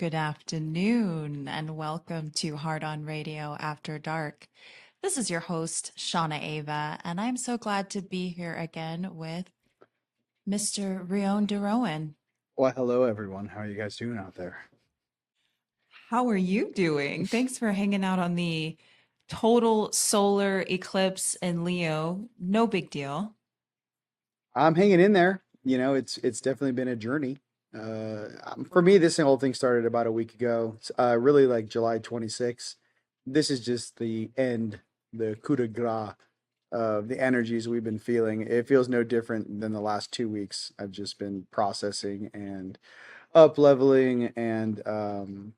Good afternoon, and welcome to Hard On Radio After Dark. This is your host, Shauna Ava, and I'm so glad to be here again with Mr. Rion DeRouen. Well, hello everyone. How are you guys doing out there? How are you doing? Thanks for hanging out on the total solar eclipse in Leo. No big deal. I'm hanging in there. It's definitely been a journey. For me, this whole thing started about a week ago. Really like July 26th. This is just the end, the coup de grace of the energies we've been feeling. It feels no different than the last 2 weeks. I've just been processing and up leveling and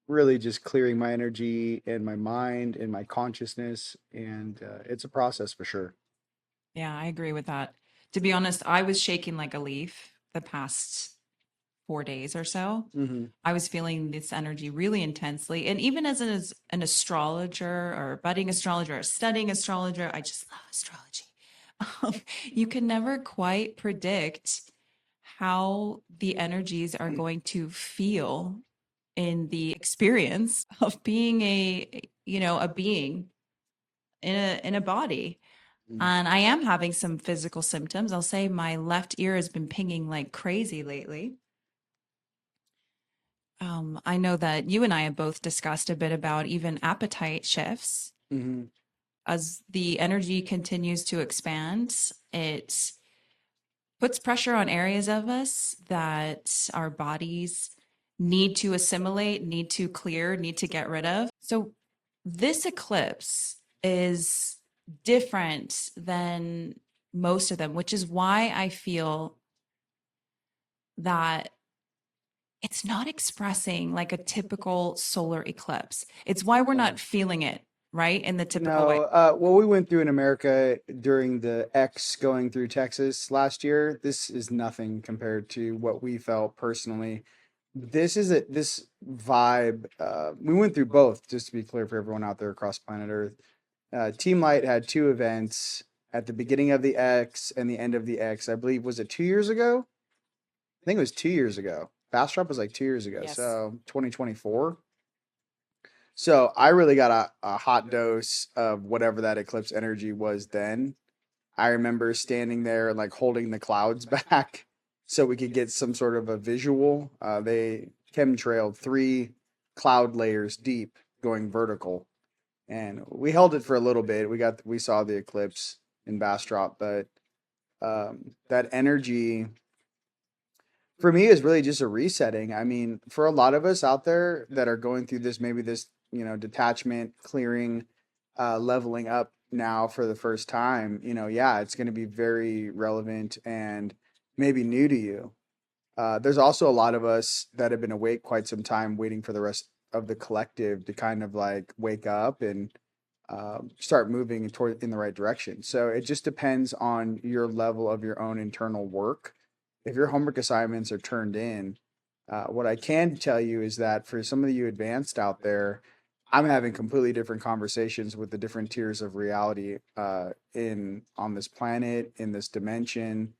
really just clearing my energy and my mind and my consciousness. And it's a process for sure. Yeah, I agree with that. To be honest, I was shaking like a leaf the past 4 days or so. hmm I was feeling this energy really intensely. And even as an astrologer or a budding astrologer or studying astrologer, I just love astrology. You can never quite predict how the energies are going to feel in the experience of being a being in a body. And I am having some physical symptoms. I'll say my left ear has been pinging like crazy lately. I know that you and I have both discussed a bit about even appetite shifts hmm as the energy continues to expand. It puts pressure on areas of us that our bodies need to assimilate, need to clear, need to get rid of. So, this eclipse is different than most of them, which is why I feel that it's not expressing like a typical solar eclipse. It's why we're Yeah. not feeling it, right? In the typical way. No, what we went through in America during the X going through Texas last year, this is nothing compared to what we felt personally. This vibe. We went through both, just to be clear for everyone out there across planet Earth. Team Light had two events at the beginning of the X and the end of the X. I believe, was it 2 years ago? I think it was 2 years ago. Fast Drop was like 2 years ago, Yes. so 2024. So I really got a hot dose of whatever that eclipse energy was then. I remember standing there and like holding the clouds back so we could get some sort of a visual. They chemtrailed three cloud layers deep going vertical. And we held it for a little bit. We saw the eclipse in Bastrop, but that energy for me is really just a resetting. I mean, for a lot of us out there that are going through this, maybe this, detachment, clearing, leveling up now for the first time, yeah, it's going to be very relevant and maybe new to you. There's also a lot of us that have been awake quite some time, waiting for the rest of the collective to kind of like wake up and start moving toward in the right direction. So it just depends on your level of your own internal work. If your homework assignments are turned in, what I can tell you is that for some of you advanced out there, I'm having completely different conversations with the different tiers of reality in on this planet, in this dimension.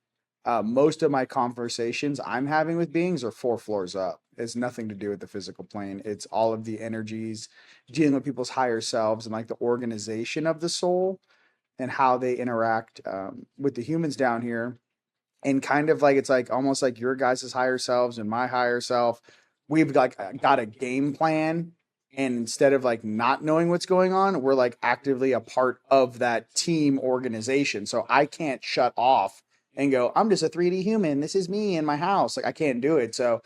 Most of my conversations I'm having with beings are 4 floors up. It's nothing to do with the physical plane. It's all of the energies dealing with people's higher selves and like the organization of the soul and how they interact with the humans down here. And kind of like it's like almost like your guys' higher selves and my higher self. We've got a game plan. And instead of like not knowing what's going on, we're like actively a part of that team organization. So I can't shut off and go, I'm just a 3D human. This is me in my house. Like I can't do it. So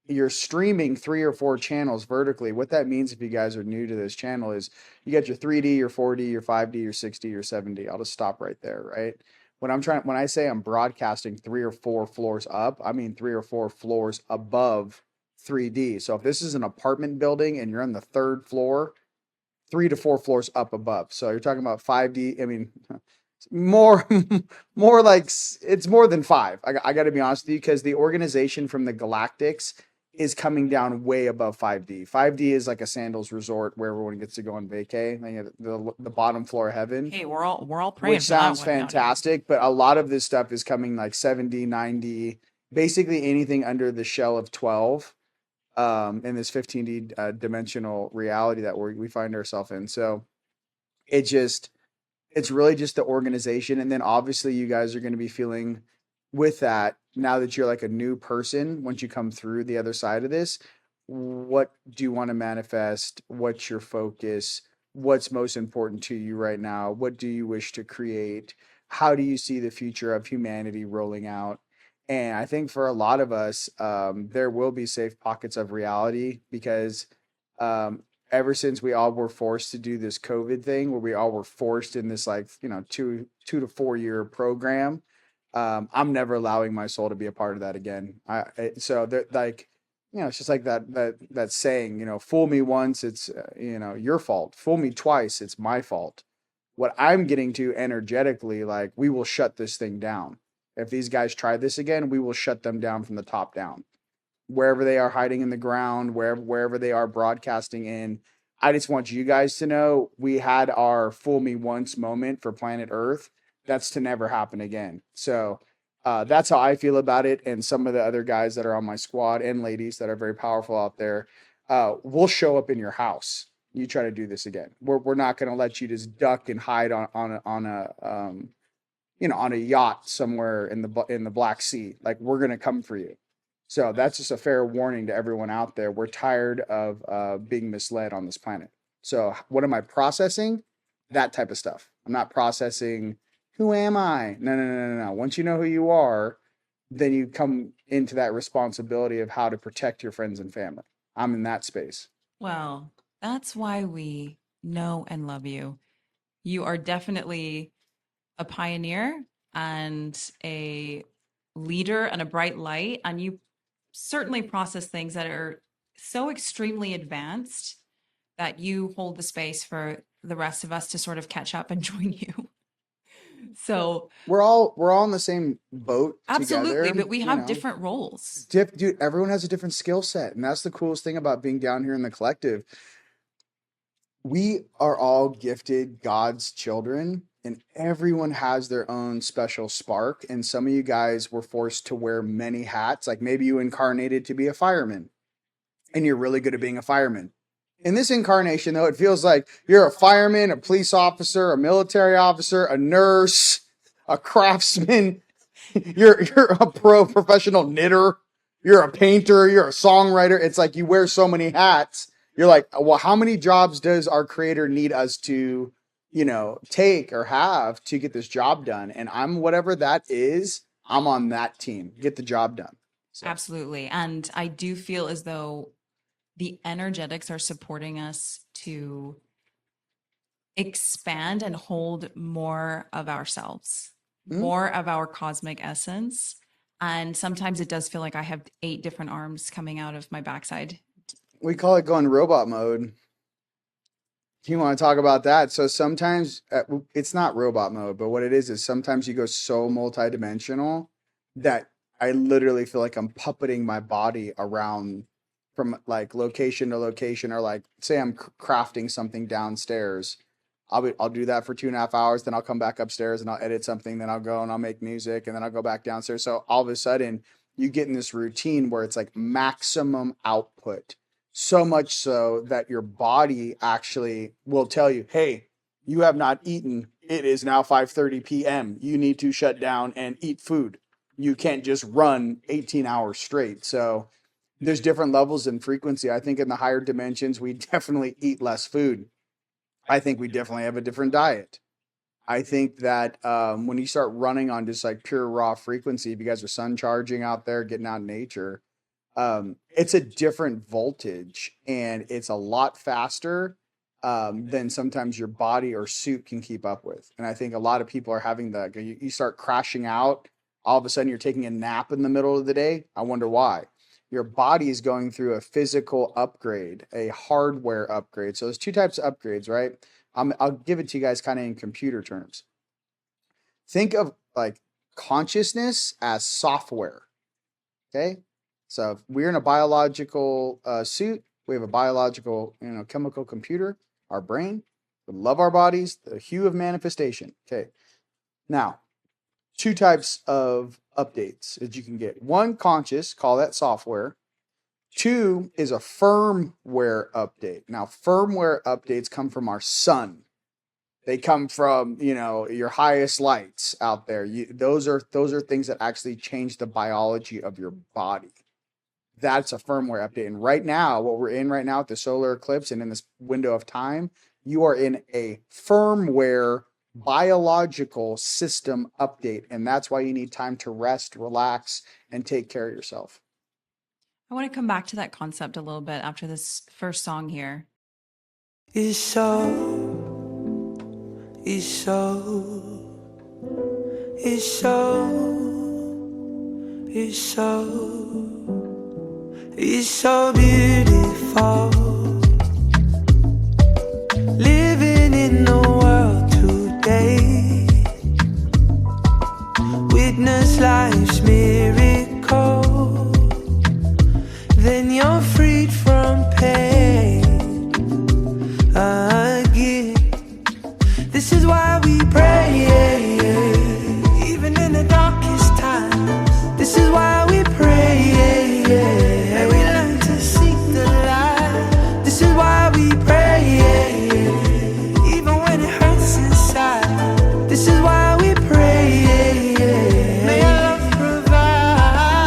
you're streaming 3 or 4 channels vertically. What that means, if you guys are new to this channel, is you got your 3D, your 4D, your 5D, your 6D, your 7D. I'll just stop right there, right? When I say I'm broadcasting 3 or 4 floors up, I mean 3 or 4 floors above 3D. So if this is an apartment building and you're on the third floor, 3 to 4 floors up above. So you're talking about 5D. I mean, more, more like it's more than five. I got to be honest with you, because the organization from the Galactics is coming down way above 5D. 5D is like a sandals resort where everyone gets to go on vacay. They have the bottom floor of heaven, Hey, we're all which praying for that sounds one down here. fantastic. But a lot of this stuff is coming like 7D, 9D, basically anything under the shell of 12. in this 15D dimensional reality that we find ourselves in. So it's really just the organization. And then obviously you guys are going to be feeling with that now that you're like a new person. Once you come through the other side of this, what do you want to manifest? What's your focus? What's most important to you right now? What do you wish to create? How do you see the future of humanity rolling out? And I think for a lot of us, there will be safe pockets of reality because um, ever since we all were forced to do this COVID thing, where we all were forced in this like 2 to 4 year program, I'm never allowing my soul to be a part of that again. So that like it's just like that saying, fool me once, it's your fault. Fool me twice, it's my fault. What I'm getting to energetically, like we will shut this thing down. If these guys try this again, we will shut them down from the top down. Wherever they are hiding in the ground, wherever they are broadcasting in. I just want you guys to know we had our fool me once moment for planet Earth. That's to never happen again. So that's how I feel about it. And some of the other guys that are on my squad and ladies that are very powerful out there, will show up in your house. You try to do this again. We're not going to let you just duck and hide on a yacht somewhere in the Black Sea. Like we're going to come for you. So that's just a fair warning to everyone out there. We're tired of being misled on this planet. So what am I processing? That type of stuff. I'm not processing who am I? No. Once you know who you are, then you come into that responsibility of how to protect your friends and family. I'm in that space. Well, that's why we know and love you. You are definitely a pioneer and a leader and a bright light. And you certainly process things that are so extremely advanced that you hold the space for the rest of us to sort of catch up and join you. So We're all in the same boat absolutely, together, but we have different roles. Dude, everyone has a different skill set, and that's the coolest thing about being down here in the collective. We are all gifted God's children, and everyone has their own special spark. And some of you guys were forced to wear many hats. Like maybe you incarnated to be a fireman, and you're really good at being a fireman. In this incarnation, though, it feels like you're a fireman, a police officer, a military officer, a nurse, a craftsman. You're a professional knitter. You're a painter. You're a songwriter. It's like you wear so many hats. You're like, well, how many jobs does our creator need us to, take or have to get this job done? And I'm whatever that is, I'm on that team. Get the job done. So. Absolutely. And I do feel as though the energetics are supporting us to expand and hold more of ourselves, more of our cosmic essence. And sometimes it does feel like I have 8 different arms coming out of my backside. We call it going robot mode. You want to talk about that? So sometimes it's not robot mode, but what it is sometimes you go so multidimensional that I literally feel like I'm puppeting my body around from like location to location, or like say I'm crafting something downstairs. I'll do that for 2.5 hours. Then I'll come back upstairs and I'll edit something. Then I'll go and I'll make music, and then I'll go back downstairs. So all of a sudden you get in this routine where it's like maximum output. So much so that your body actually will tell you, hey, you have not eaten. It is now 5:30 p.m. You need to shut down and eat food. You can't just run 18 hours straight. So there's different levels in frequency. I think in the higher dimensions, we definitely eat less food. I think we definitely have a different diet. I think that when you start running on just like pure raw frequency, if you guys are sun charging out there, getting out in nature, it's a different voltage, and it's a lot faster than sometimes your body or suit can keep up with. And I think a lot of people are having you start crashing out. All of a sudden you're taking a nap in the middle of the day. I wonder why. Your body is going through a physical upgrade, a hardware upgrade. So there's 2 types of upgrades, right? I'll give it to you guys kind of in computer terms. Think of like consciousness as software. Okay. So if we're in a biological suit, we have a biological, chemical computer, our brain. We love our bodies, the hue of manifestation. Okay. Now, 2 types of updates that you can get. One, conscious, call that software. 2 is a firmware update. Now, firmware updates come from our sun. They come from, your highest lights out there. Those are things that actually change the biology of your body. That's a firmware update. And right now, what we're in right now with the solar eclipse and in this window of time, you are in a firmware biological system update. And that's why you need time to rest, relax, and take care of yourself. I want to come back to that concept a little bit after this first song here. It's so beautiful. Living in the world today. Witness life's miracle. Then you're freed from pain again. This is why we pray, even in the darkest times. This is why we pray, and we learn to seek the light. This is why we pray, even when it hurts inside. This is why we pray, may our love provide.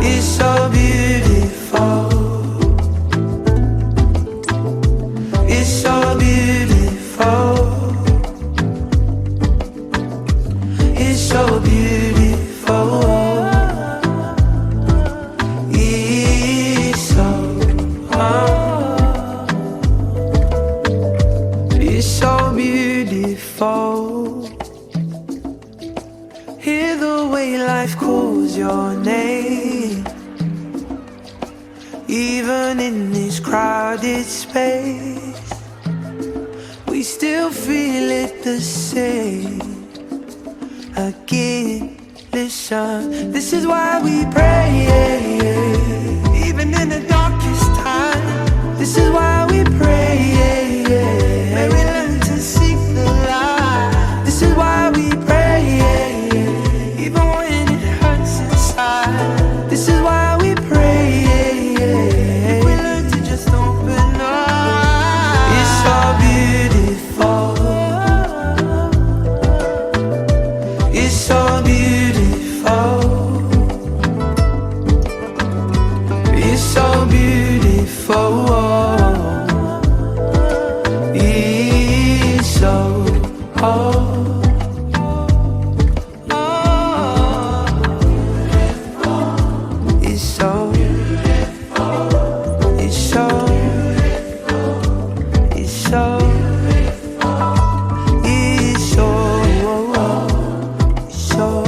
It's so beautiful. It's so beautiful. It's so beautiful. It's so beautiful. Hear the way life calls your name. Even in this crowded space, we still feel it the same. Again, listen, this is why we pray, even in the darkest time. This is why we pray, may we learn to seek the light. This is why we pray, even when it hurts inside. This is why we pray, if we learn to just open up. It's so beautiful. It's so beautiful. It's so beautiful. It's so it's so it's so it's so it's so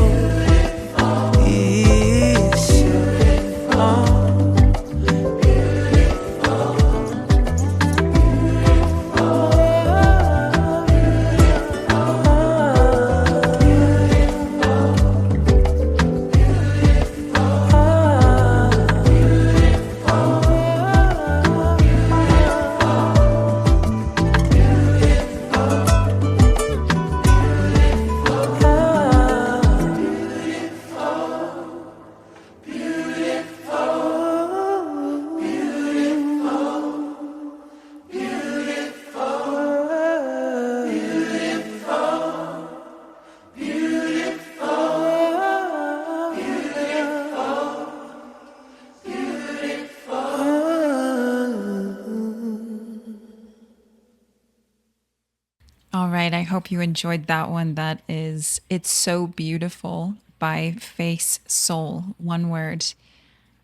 All right. I hope you enjoyed that one. That is It's So Beautiful by Face Soul, one word.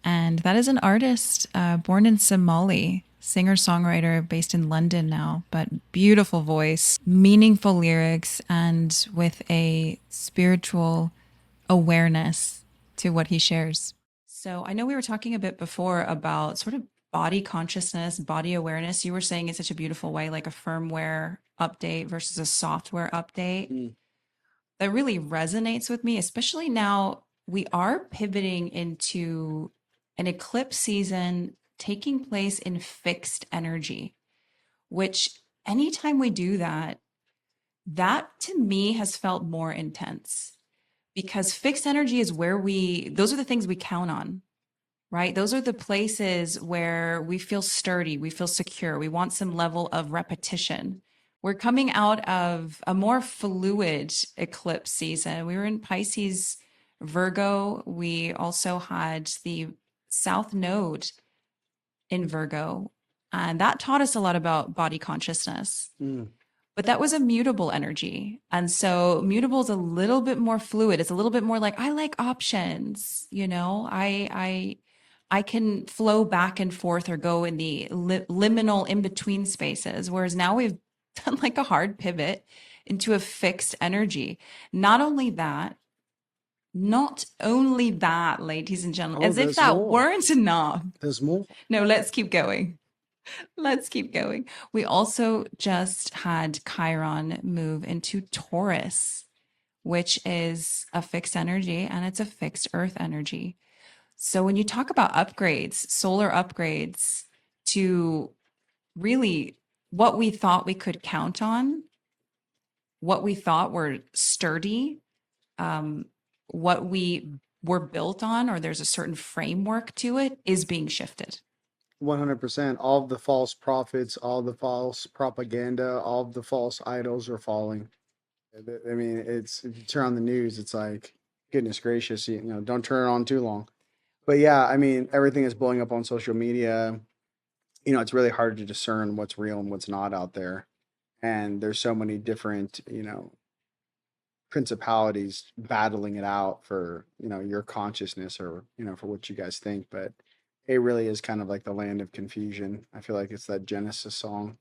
And that is an artist born in Somali, singer-songwriter based in London now, but beautiful voice, meaningful lyrics, and with a spiritual awareness to what he shares. So I know we were talking a bit before about sort of body consciousness, body awareness. You were saying in such a beautiful way, like a firmware update versus a software update. That really resonates with me, especially now we are pivoting into an eclipse season taking place in fixed energy, which anytime we do that, that to me has felt more intense because fixed energy is where those are the things we count on. right? Those are the places where we feel sturdy, we feel secure, we want some level of repetition. We're coming out of a more fluid eclipse season. We were in Pisces, Virgo. We also had the South Node in Virgo, and that taught us a lot about body consciousness. But that was a mutable energy. And so mutable is a little bit more fluid. It's a little bit more like, I like options, you know, I can flow back and forth or go in the liminal in between spaces. Whereas now we've done like a hard pivot into a fixed energy. Not only that, ladies and gentlemen, Oh, as if there's that more. weren't enough. There's more. No, let's keep going. Let's keep going. We also just had Chiron move into Taurus, which is a fixed energy and it's a fixed earth energy. So when you talk about upgrades, solar upgrades to really what we thought we could count on, what we thought were sturdy, what we were built on, or there's a certain framework to it, is being shifted. 100%. All of the false prophets, all the false propaganda, all of the false idols are falling. I mean, it's, if you turn on the news, it's like, goodness gracious, you know, don't turn it on too long. But yeah, I mean, everything is blowing up on social media. You know, it's really hard to discern what's real and what's not out there. And there's so many different, you know, principalities battling it out for, you know, your consciousness or, you know, for what you guys think. But it really is kind of like the land of confusion. I feel like it's that Genesis song.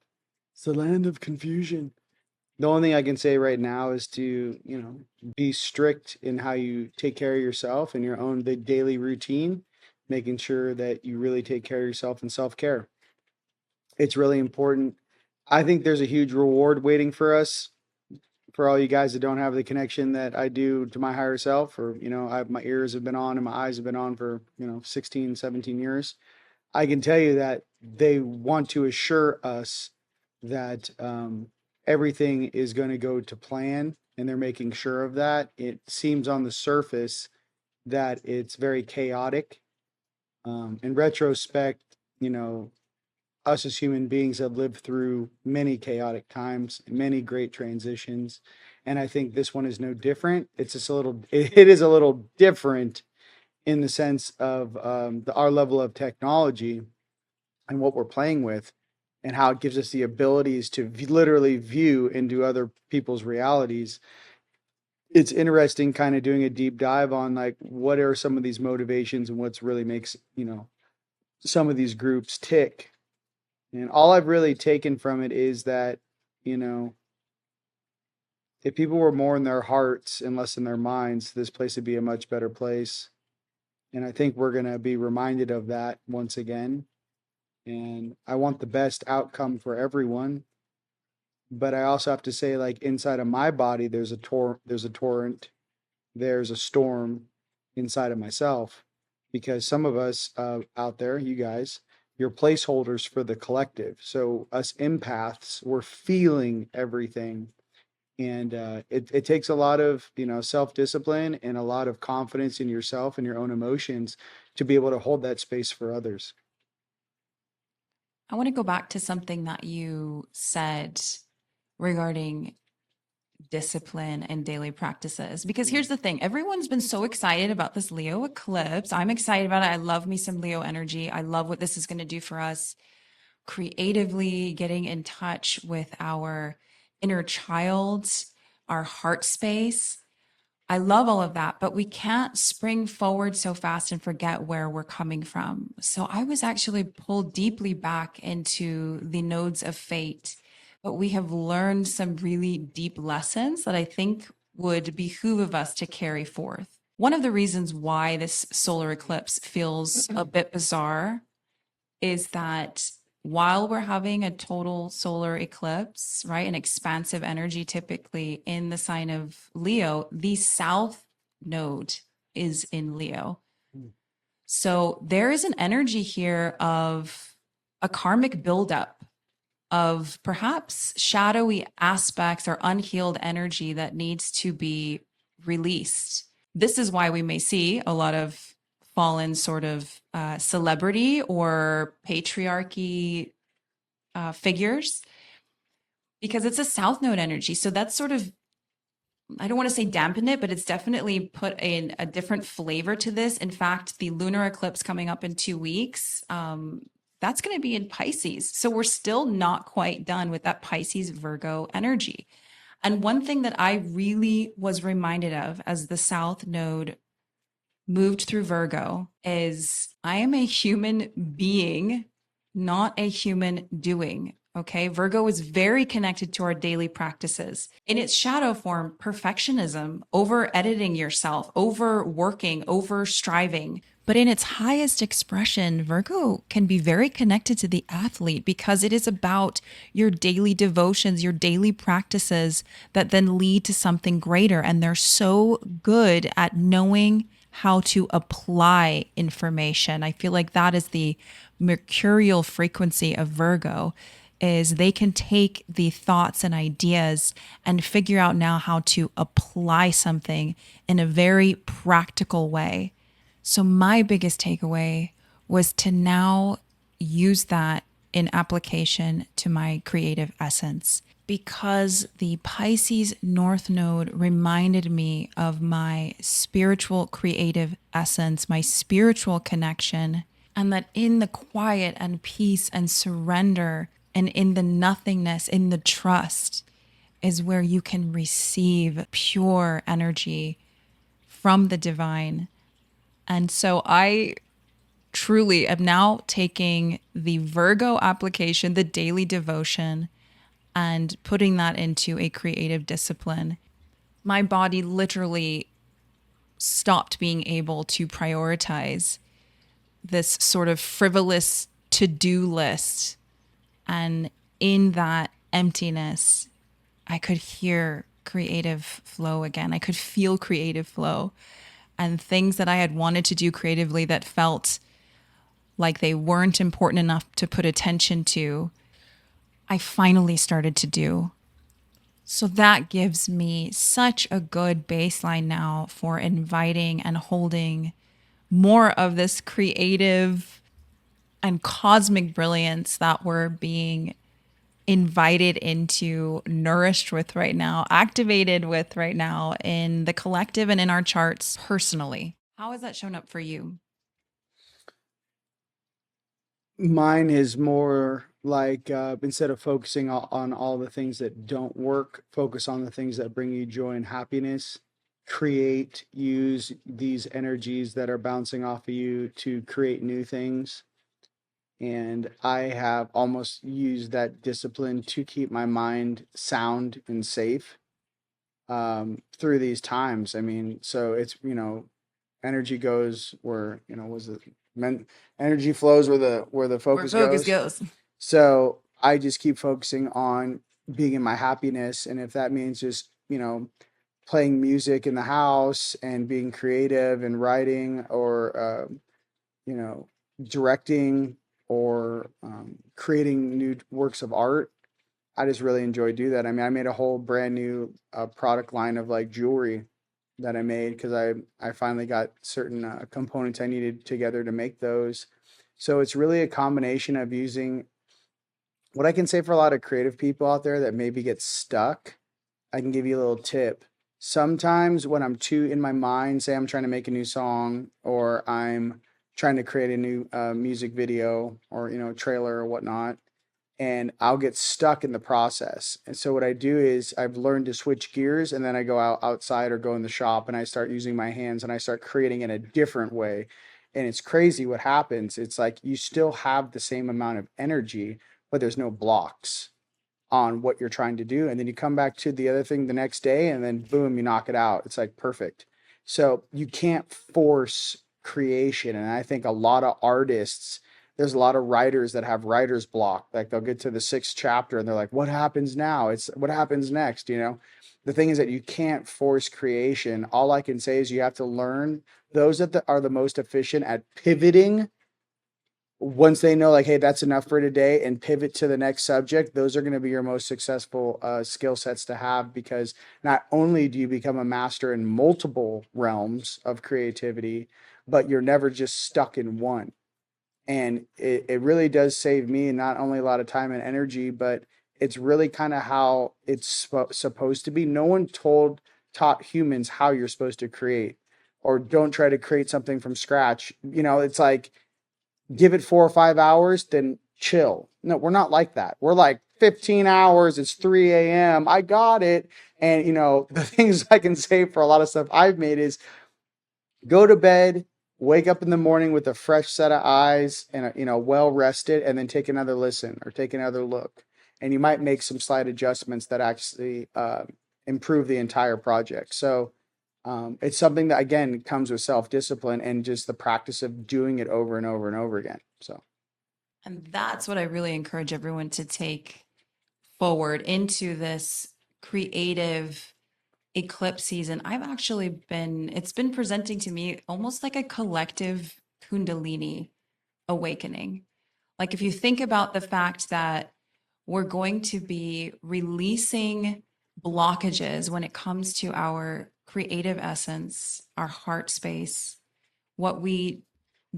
It's the land of confusion. The only thing I can say right now is to, you know, be strict in how you take care of yourself and your own the daily routine, making sure that you really take care of yourself and self-care. It's really important. I think there's a huge reward waiting for us, for all you guys that don't have the connection that I do to my higher self, or, you know, my ears have been on and my eyes have been on for, you know, 16, 17 years. I can tell you that they want to assure us that everything is going to go to plan, and they're making sure of that. It seems on the surface that it's very chaotic. In retrospect, you know, us as human beings have lived through many chaotic times, many great transitions, and I think this one is no different. It's just a little, it is a little different in the sense of our level of technology and what we're playing with, and how it gives us the abilities to literally view into other people's realities. It's interesting kind of doing a deep dive on like what are some of these motivations and what's really makes, you know, some of these groups tick. And all I've really taken from it is that, you know, if people were more in their hearts and less in their minds, this place would be a much better place. And I think we're going to be reminded of that once again. And I want the best outcome for everyone. But I also have to say, like, inside of my body, there's a torrent, there's a storm inside of myself. Because some of us out there, you guys, you're placeholders for the collective. So us empaths, we're feeling everything. And it takes a lot of, you know, self-discipline and a lot of confidence in yourself and your own emotions to be able to hold that space for others. I want to go back to something that you said regarding discipline and daily practices, because here's the thing. Everyone's been so excited about this Leo eclipse. I'm excited about it. I love me some Leo energy. I love what this is going to do for us creatively, getting in touch with our inner child, our heart space. I love all of that, but we can't spring forward so fast and forget where we're coming from. So I was actually pulled deeply back into the nodes of fate, but we have learned some really deep lessons that I think would behoove of us to carry forth. One of the reasons why this solar eclipse feels a bit bizarre is that while we're having a total solar eclipse, right, an expansive energy typically in the sign of Leo, the south node is in Leo. So there is an energy here of a karmic buildup of perhaps shadowy aspects or unhealed energy that needs to be released. This is why we may see a lot of fallen sort of celebrity or patriarchy figures, because it's a South Node energy. So that's sort of, I don't want to say dampen it, but it's definitely put a different flavor to this. In fact, the lunar eclipse coming up in 2 weeks, that's going to be in Pisces. So we're still not quite done with that Pisces Virgo energy. And one thing that I really was reminded of as the South Node moved through Virgo is I am a human being, not a human doing. Okay. Virgo is very connected to our daily practices. In its shadow form, perfectionism, over editing yourself, overworking, over striving. But in its highest expression, Virgo can be very connected to the athlete because it is about your daily devotions, your daily practices that then lead to something greater. And they're so good at knowing how to apply information. I feel like that is the mercurial frequency of Virgo, is they can take the thoughts and ideas and figure out now how to apply something in a very practical way. So my biggest takeaway was to now use that in application to my creative essence, because the Pisces North Node reminded me of my spiritual creative essence, my spiritual connection, and that in the quiet and peace and surrender and in the nothingness, in the trust, is where you can receive pure energy from the divine. And so I truly am now taking the Virgo application, the daily devotion, and putting that into a creative discipline. My body literally stopped being able to prioritize this sort of frivolous to-do list. And in that emptiness, I could hear creative flow again. I could feel creative flow. And things that I had wanted to do creatively that felt like they weren't important enough to put attention to, I finally started to do. So that gives me such a good baseline now for inviting and holding more of this creative and cosmic brilliance that we're being invited into, nourished with right now, activated with right now in the collective and in our charts personally. How has that shown up for you? Mine is more like instead of focusing on all the things that don't work, focus on the things that bring you joy and happiness. Use these energies that are bouncing off of you to create new things. And I have almost used that discipline to keep my mind sound and safe through these times. I mean, so it's, energy goes where, energy flows where the focus goes. So I just keep focusing on being in my happiness. And if that means just, playing music in the house and being creative and writing or, directing or creating new works of art, I just really enjoy do that. I mean, I made a whole brand new product line of like jewelry that I made because I finally got certain components I needed together to make those. So it's really a combination of using what I can say for a lot of creative people out there that maybe get stuck. I can give you a little tip. Sometimes when I'm too in my mind, say I'm trying to make a new song or I'm trying to create a new music video or, trailer or whatnot, and I'll get stuck in the process. And so what I do is I've learned to switch gears, and then I go outside or go in the shop and I start using my hands and I start creating in a different way. And it's crazy what happens. It's like you still have the same amount of energy, but there's no blocks on what you're trying to do. And then you come back to the other thing the next day and then boom, you knock it out. It's like perfect. So you can't force creation. And I think a lot of artists, there's a lot of writers that have writer's block. Like they'll get to the 6th chapter and they're like, what happens now? It's what happens next, The thing is that you can't force creation. All I can say is you have to learn those that are the most efficient at pivoting. Once they know like, hey, that's enough for today and pivot to the next subject, those are going to be your most successful skill sets to have, because not only do you become a master in multiple realms of creativity, but you're never just stuck in one. And it really does save me not only a lot of time and energy, but it's really kind of how it's supposed to be. No one taught humans how you're supposed to create, or don't try to create something from scratch. It's like, give it 4 or 5 hours, then chill. No, we're not like that. We're like 15 hours, it's 3 a.m. I got it. And the things I can say for a lot of stuff I've made is go to bed, wake up in the morning with a fresh set of eyes and well rested, and then take another listen or take another look. And you might make some slight adjustments that actually improve the entire project. So it's something that, again, comes with self-discipline and just the practice of doing it over and over and over again. So, And that's what I really encourage everyone to take forward into this creative eclipse season. It's been presenting to me almost like a collective Kundalini awakening. Like, if you think about the fact that we're going to be releasing blockages when it comes to our creative essence, our heart space, what we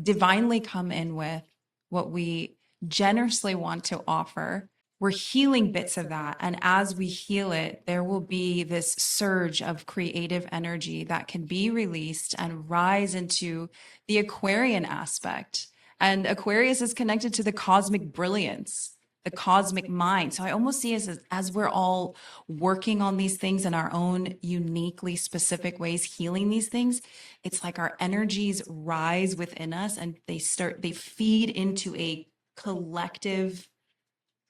divinely come in with, what we generously want to offer. We're healing bits of that. And as we heal it, there will be this surge of creative energy that can be released and rise into the Aquarian aspect. And Aquarius is connected to the cosmic brilliance, the cosmic mind. So I almost see it as we're all working on these things in our own uniquely specific ways, healing these things, it's like our energies rise within us and they feed into a collective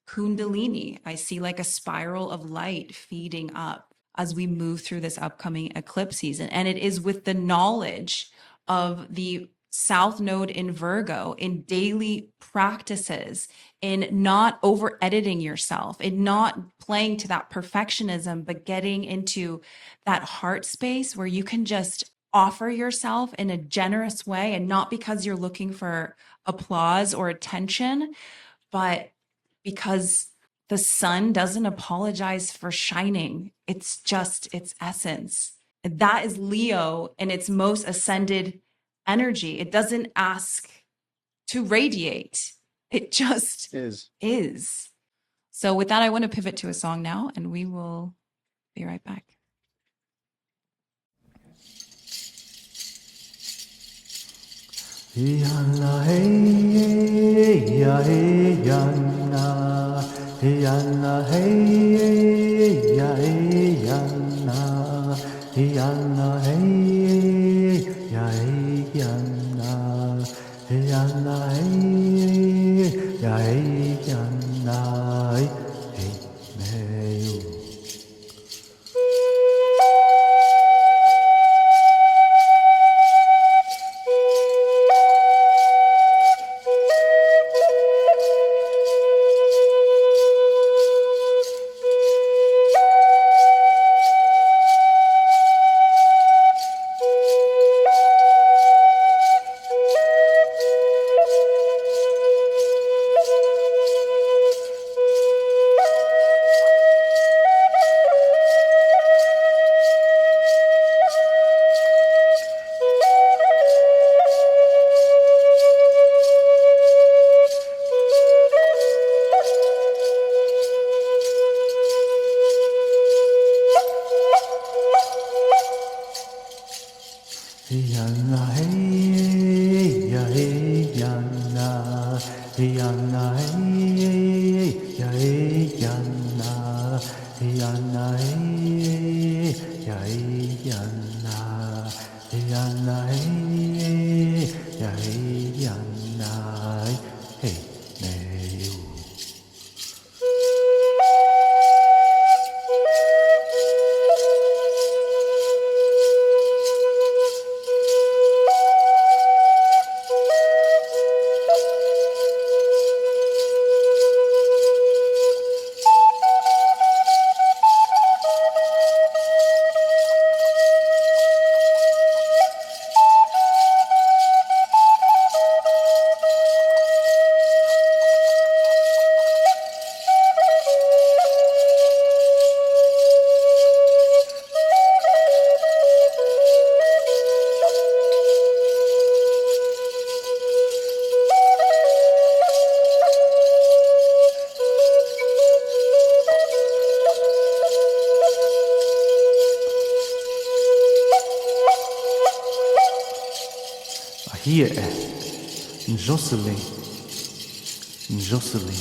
Kundalini. I see like a spiral of light feeding up as we move through this upcoming eclipse season. And it is with the knowledge of the South Node in Virgo, in daily practices, in not over editing yourself, in not playing to that perfectionism, but getting into that heart space where you can just offer yourself in a generous way, and not because you're looking for applause or attention, but because the sun doesn't apologize for shining. It's just its essence. That is Leo in its most ascended energy. It doesn't ask to radiate. It just is. So with that, I want to pivot to a song now, and we will be right back. Yana hey ya hey yana yana hey ya hey yana yana hey ya hey yana yana hey ya hey yana hey me Hier Jocelyn. Jocelyn.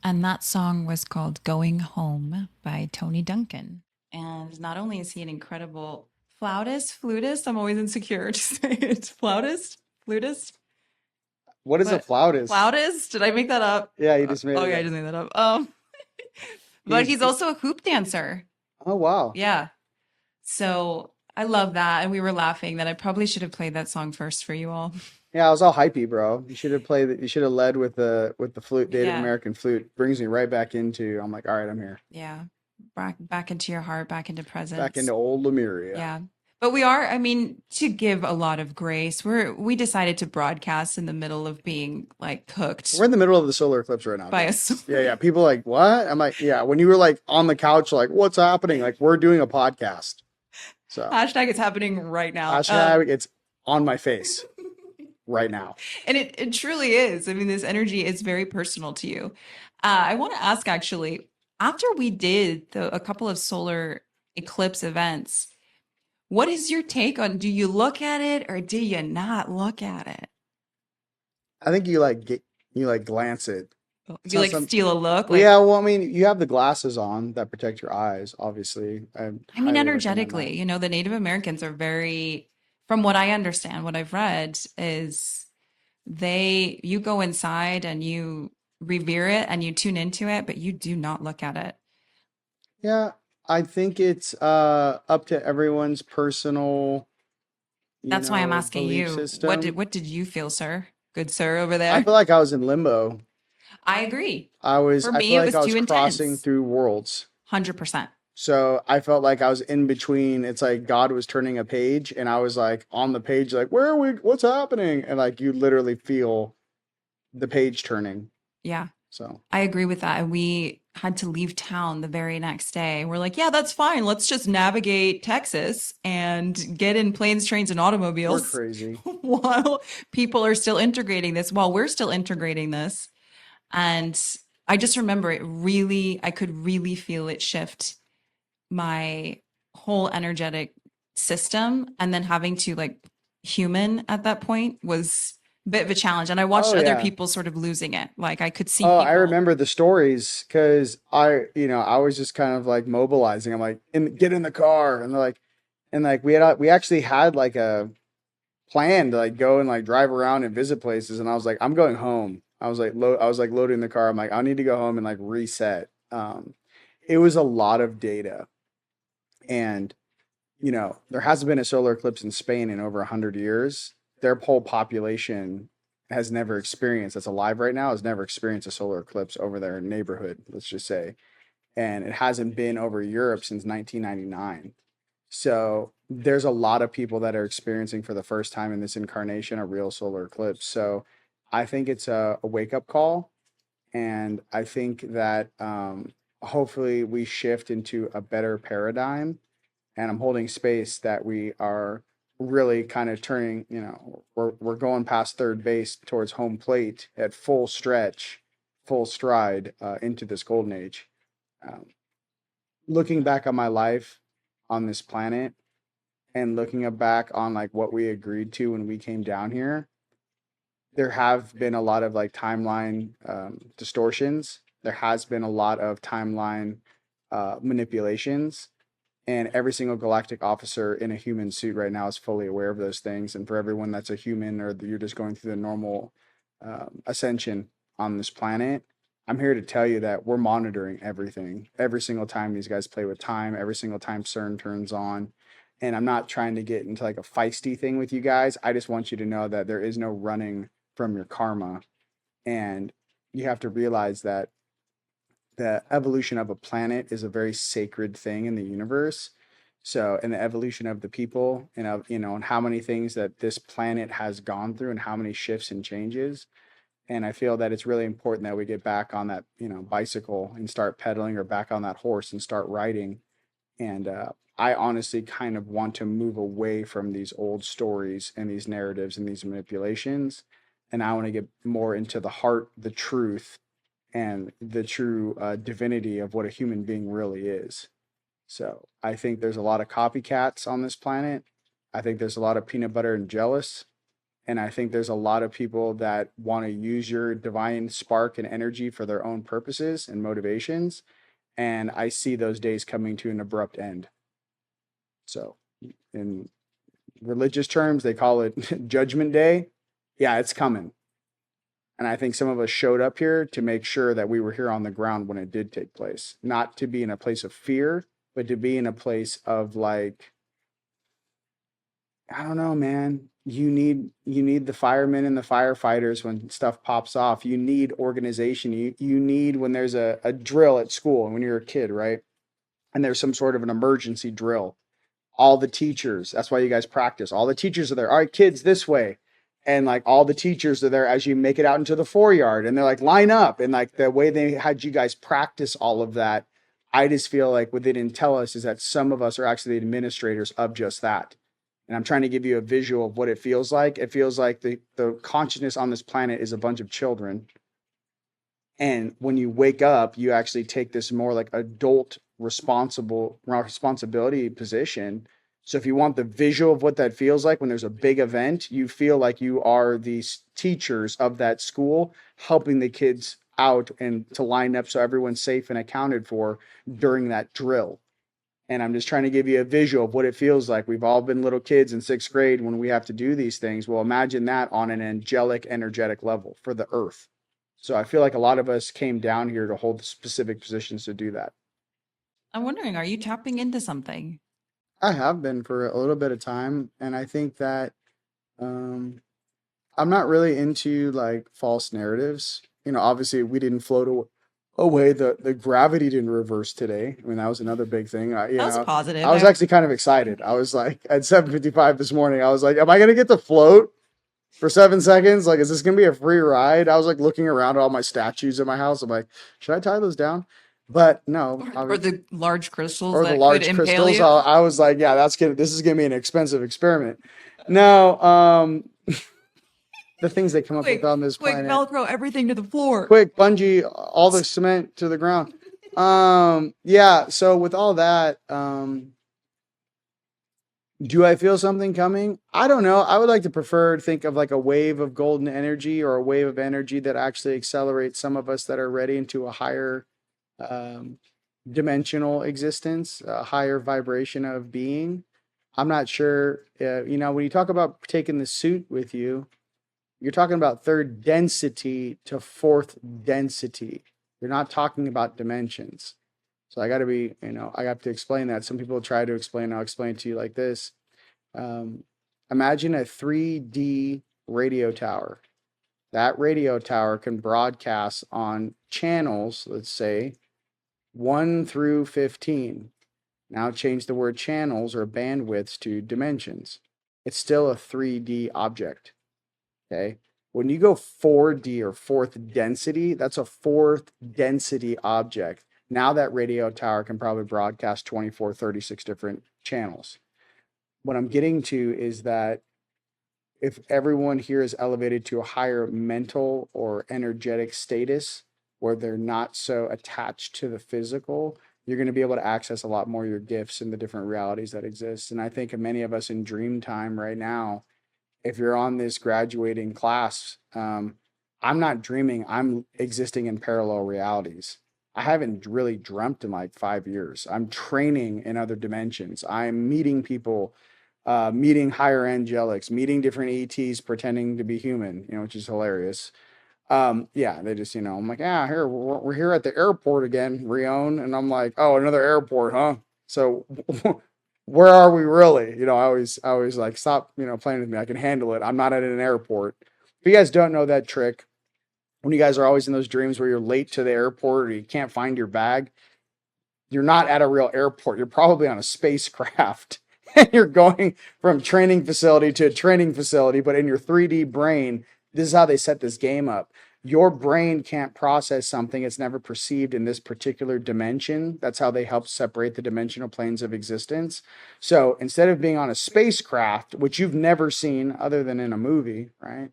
And that song was called Going Home by Tony Duncan. And not only is he an incredible flutist, I'm always insecure to say it. Flutist? What is a What? flautist? Flautist? Did I make that up? Yeah, you just made Oh, it yeah, I up. just made that up. But he's also a hoop dancer. Oh, wow. Yeah. So I love that. And we were laughing that I probably should have played that song first for you all. Yeah, I was all hypey, bro. You should have played. You should have led with the flute, Native Yeah. American flute. Brings me right back into. I'm like, all right, I'm here. Yeah. Back into your heart, back into presence. Back into old Lemuria. Yeah. But we are, I mean, to give a lot of grace, we decided to broadcast in the middle of being like cooked We're in the middle of the solar eclipse right now. by dude. a solar. Yeah. People are like, what? I'm like, yeah. When you were like on the couch, like, what's happening? Like, we're doing a podcast. So Hashtag it's happening right now. hashtag it's on my face right now. And it truly is. I mean, this energy is very personal to you. I want to ask actually, after we did a couple of solar eclipse events, what is your take on, do you look at it or do you not look at it? I think you like glance it. Do It's you not like some- steal a look? Well, Like, yeah, well, I mean, you have the glasses on that protect your eyes, obviously. I mean, highly recommend energetically, that. you know, the Native Americans are very, from what I understand, what I've read is you go inside and you revere it and you tune into it, but you do not look at it. Yeah, I think it's up to everyone's personal. That's why I'm asking belief you, system. what did you feel, sir? Good sir over there. I feel like I was in limbo. I agree. I For I me, feel it like I was was too crossing intense. through worlds. 100%. So I felt like I was in between. It's like God was turning a page, and I was like on the page, like, where are we? What's happening? And like you literally feel the page turning. Yeah, So I agree with that. And we had to leave town the very next day. We're like, yeah, that's fine. Let's just navigate Texas and get in planes, trains, and we're automobiles crazy. while people are still integrating this, while we're still integrating this. And I just remember I could really feel it shift my whole energetic system. And then having to like human at that point was a bit of a challenge. And I watched Oh, other yeah. people sort of losing it. Like I could see Oh, people. I remember the stories because I was just kind of like mobilizing. I'm like, get in the car, and they're like, we actually had like a plan to like go and like drive around and visit places, and I was like, I'm going home. I was like, loading the car. I'm like, I need to go home and like reset. It was a lot of data, and there hasn't been a solar eclipse in Spain in over 100 years. Their whole population has never experienced, that's alive right now, has never experienced a solar eclipse over their neighborhood, let's just say. And it hasn't been over Europe since 1999. So there's a lot of people that are experiencing for the first time in this incarnation a real solar eclipse. So I think it's a wake-up call. And I think that hopefully we shift into a better paradigm. And I'm holding space that we are really kind of turning, we're going past third base towards home plate at full stretch, full stride into this golden age. Looking back on my life on this planet and looking back on like what we agreed to when we came down here, there have been a lot of like timeline distortions. There has been a lot of timeline manipulations. And every single galactic officer in a human suit right now is fully aware of those things. And for everyone that's a human or you're just going through the normal ascension on this planet, I'm here to tell you that we're monitoring everything. Every single time these guys play with time, every single time CERN turns on. And I'm not trying to get into like a feisty thing with you guys. I just want you to know that there is no running from your karma. And you have to realize that the evolution of a planet is a very sacred thing in the universe. So, and the evolution of the people and of, and how many things that this planet has gone through and how many shifts and changes. And I feel that it's really important that we get back on that, bicycle and start pedaling, or back on that horse and start riding. And I honestly kind of want to move away from these old stories and these narratives and these manipulations. And I want to get more into the heart, the truth, and the true divinity of what a human being really is. So I think there's a lot of copycats on this planet. I think there's a lot of peanut butter and jealous. And I think there's a lot of people that want to use your divine spark and energy for their own purposes and motivations. And I see those days coming to an abrupt end. So in religious terms, they call it Judgment Day. Yeah, it's coming. And I think some of us showed up here to make sure that we were here on the ground when it did take place. Not to be in a place of fear, but to be in a place of like, I don't know, man. You need the firemen and the firefighters when stuff pops off. You need organization. You need when there's a drill at school and when you're a kid, right? And there's some sort of an emergency drill. All the teachers, that's why you guys practice. All the teachers are there. All right, kids, this way. And like all the teachers are there as you make it out into the foreyard and they're like, line up. And like the way they had you guys practice all of that, I just feel like what they didn't tell us is that some of us are actually the administrators of just that. And I'm trying to give you a visual of what it feels like. It feels like the consciousness on this planet is a bunch of children. And when you wake up, you actually take this more like adult responsibility position. So if you want the visual of what that feels like when there's a big event, you feel like you are these teachers of that school helping the kids out and to line up so everyone's safe and accounted for during that drill. And I'm just trying to give you a visual of what it feels like. We've all been little kids in 6th grade when we have to do these things. Well, imagine that on an angelic, energetic level for the earth. So I feel like a lot of us came down here to hold specific positions to do that. I'm wondering, are you tapping into something? I have been for a little bit of time. And I think that I'm not really into like false narratives. You know, obviously we didn't float away. The gravity didn't reverse today. I mean, that was another big thing. That was positive. I was actually kind of excited. I was like, at 7:55 this morning, I was like, am I going to get to float for 7 seconds? Like, is this going to be a free ride? I was like looking around at all my statues in my house. I'm like, should I tie those down? But no. Or the large crystals or that the large could impale crystals. you. I was like, yeah, this is going to be an expensive experiment. No, the things they come up with on this Quick planet. Velcro everything to the floor. Quick bungee all the cement to the ground. Yeah, so with all that, do I feel something coming? I don't know. I would like to think of like a wave of golden energy or a wave of energy that actually accelerates some of us that are ready into a higher dimensional existence, a higher vibration of being. I'm not sure, when you talk about taking the suit with you, you're talking about 3rd density to 4th density. You're not talking about dimensions. So I got to explain that. Some people try to explain, I'll explain it to you like this. Imagine a 3D radio tower. That radio tower can broadcast on channels, let's say 1 through 15. Now change the word channels or bandwidths to dimensions. It's still a 3D object. Okay. When you go 4D or 4th density, that's a 4th density object. Now that radio tower can probably broadcast 24, 36 different channels. What I'm getting to is that if everyone here is elevated to a higher mental or energetic status where they're not so attached to the physical, you're going to be able to access a lot more of your gifts and the different realities that exist. And I think of many of us in dream time right now, if you're on this graduating class, I'm not dreaming, I'm existing in parallel realities. I haven't really dreamt in like 5 years. I'm training in other dimensions. I'm meeting people, meeting higher angelics, meeting different ETs pretending to be human, which is hilarious. Yeah, they just, I'm like, here, we're here at the airport again, Rion. And I'm like, oh, another airport, huh? So where are we really? I always like, stop, playing with me. I can handle it. I'm not at an airport. If you guys don't know that trick, when you guys are always in those dreams where you're late to the airport or you can't find your bag, you're not at a real airport. You're probably on a spacecraft and you're going from training facility to a training facility, but in your 3D brain, this is how they set this game up. Your brain can't process something it's never perceived in this particular dimension. That's how they help separate the dimensional planes of existence. So instead of being on a spacecraft, which you've never seen other than in a movie, right?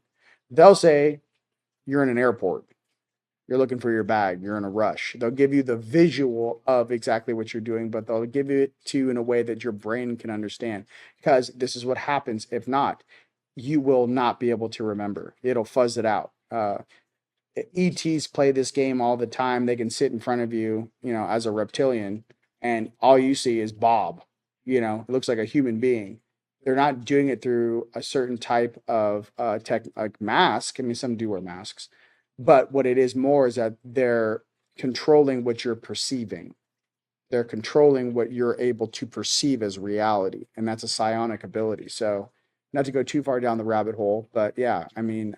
They'll say you're in an airport. You're looking for your bag. You're in a rush. They'll give you the visual of exactly what you're doing, but they'll give it to you in a way that your brain can understand. Because this is what happens. If not, you will not be able to remember. It'll fuzz it out. ETs play this game all the time. They can sit in front of you, as a reptilian, and all you see is Bob. It looks like a human being. They're not doing it through a certain type of like mask. I mean, some do wear masks. But what it is more is that they're controlling what you're perceiving. They're controlling what you're able to perceive as reality. And that's a psionic ability. So not to go too far down the rabbit hole, but yeah, I mean,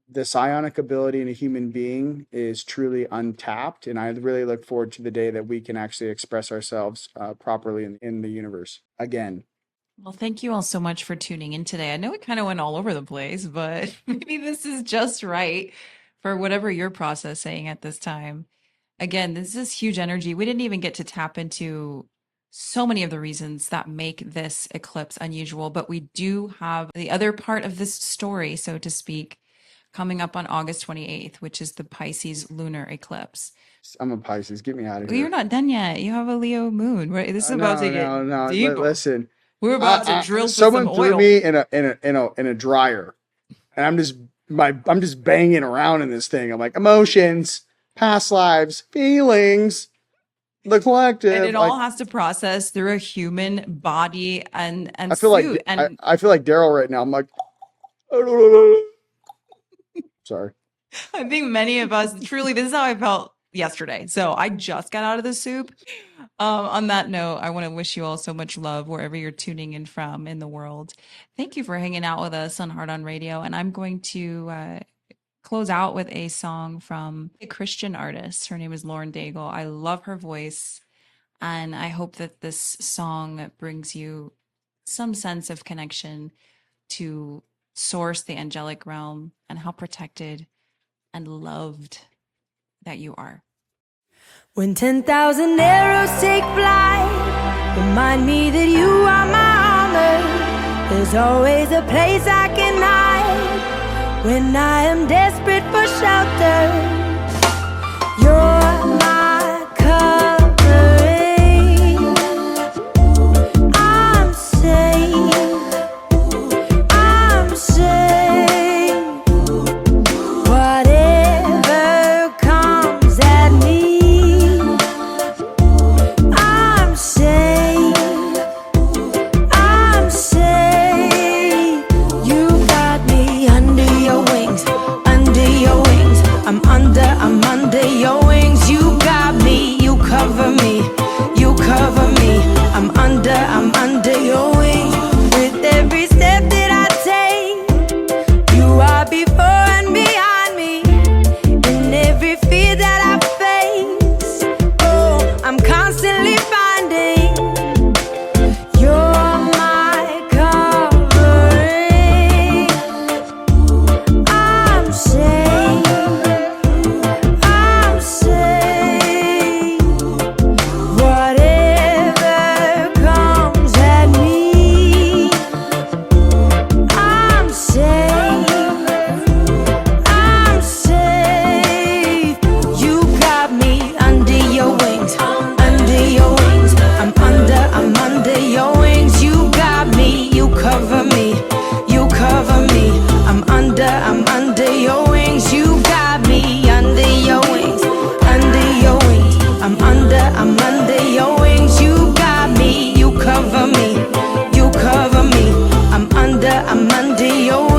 the psionic ability in a human being is truly untapped. And I really look forward to the day that we can actually express ourselves properly in the universe again. Well, thank you all so much for tuning in today. I know it kind of went all over the place, but maybe this is just right for whatever you're processing at this time. Again, this is huge energy. We didn't even get to tap into so many of the reasons that make this eclipse unusual, but we do have the other part of this story, so to speak, coming up on August 28th, which is the Pisces lunar eclipse. I'm a Pisces. Get me out of Well, here. you're not done yet. You have a Leo moon. Right? This is about to get No. deeper. Listen. We're about to drill for someone some threw oil. me in a dryer, and I'm just banging around in this thing. I'm like, emotions, past lives, feelings, the collective. And it all has to process through a human body and I feel suit. like And I feel like Daryl right now. I'm like, sorry. I think many of us, truly, this is how I felt yesterday. So I just got out of the soup. On that note, I want to wish you all so much love wherever you're tuning in from in the world. Thank you for hanging out with us on Heart on Radio. And I'm going to close out with a song from a Christian artist. Her name is Lauren Daigle. I love her voice. And I hope that this song brings you some sense of connection to source, the angelic realm, and how protected and loved that you are. When 10,000 arrows take flight, remind me that you are my armor. There's always a place I can hide when I am desperate for shelter. You're my covering. I'm safe. I'm safe. Whatever comes at me, I'm safe. I'm safe. You got me under your wings, under your wings. I'm under your wings. You got me, you cover me, you cover me. I'm under your wings. With every step that I take, you are before and behind me. In every fear that I face, oh, I'm constantly finding you're my covering. I'm safe. I'm safe. Whatever comes at me, I'm safe. I'm safe. You got me under your wings, under your wings. I'm under your wings. You got me, you cover me, you cover me. I'm under your wings. You got me under your wings, under your wings. I'm under your wings. You got me, you cover me, you cover me. I'm under your wings.